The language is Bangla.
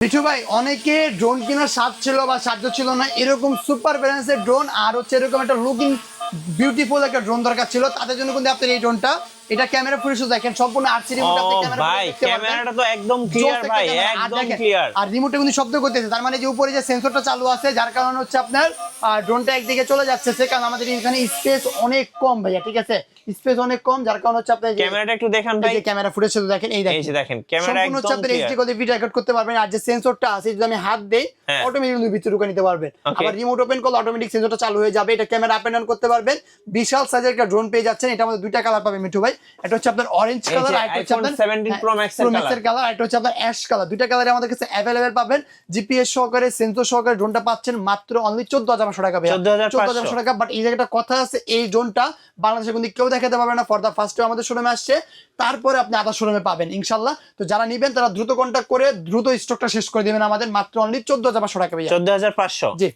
মিঠু ভাই অনেকে ড্রোন কেনার স্বাদ ছিল বা সাধ্য ছিল না, এরকম সুপার ব্যালেন্সের ড্রোন আর হচ্ছে এরকম একটা লুকিং বিউটিফুল একটা ড্রোন দরকার ছিল, তাদের জন্য কিন্তু আপনার এই ড্রোনটা, এটা ক্যামেরা ফুটেজ দেখেন সম্পূর্ণ 8 রিমোট, আপনি ক্যামেরা ভাই ক্যামেরাটা তো একদম ক্লিয়ার ভাই, একদম ক্লিয়ার। আর রিমোটে কিন্তু শব্দ করতেছে, তার মানে যে উপরে যে সেন্সরটা চালু আছে যার কারণে হচ্ছে আপনার ড্রোনটা একদিকে চলে যাচ্ছে, সে কারণে আমাদের এখানে স্পেস অনেক কম ভাইয়া, ঠিক আছে, স্পেস অনেক কম, যার কারণে হচ্ছে আপনি ক্যামেরাটা একটু দেখান ভাই, এই ক্যামেরা ফুটেজ শুধু দেখেন, এই দেখেন ক্যামেরা সম্পূর্ণ হচ্ছে একদম আপনি ক্লিয়ার। এইচডি কোডে ভিডিও রেকর্ড করতে পারবেন, আর যে সেন্সরটা আছে যদি আমি হাত দেই অটোমেটিক্যালি ভিতরে ঢুকে নিতে পারবেন, আবার রিমোট ওপেন করলে অটোমেটিক সেন্সরটা চালু হয়ে যাবে, এটা ক্যামেরা আপ এন্ড ডাউন করতে পারবেন। বিশাল সাইজের একটা ড্রোন পেয়ে যাচ্ছেন, এটা আমাদের দুইটা কালার পাবেন মিঠু ভাই, এটা হচ্ছে আপনার অরেঞ্জ কালার আর এটা হচ্ছে আপনার 17 Pro Max এর কালার, আর এটা হচ্ছে আপনার অ্যাশ কালার, দুইটা কালারে আমাদের কাছে अवेलेबल পাবেন। জিপিএস সহকারে সেন্সর সহকারে ড্রোনটা পাচ্ছেন মাত্র অনলি 14500 টাকা ভাই, 14500 টাকা। বাট এই জায়গাটা কথা আছে, এই ড্রোনটা বাংলাদেশে কিন্তু কেউ দেখাতে পারবে না, ফর দা ফার্স্ট টাইম আমাদের শোরুমে আসছে, তারপরে আপনি আদার শোরুমে পাবেন ইনশাআল্লাহ। তো যারা নেবেন তারা দ্রুত কন্টাক্ট করে দ্রুত স্টকটা শেষ করে দিবেন আমাদের, মাত্র অনলি 14500 টাকা ভাই, 14500। জি।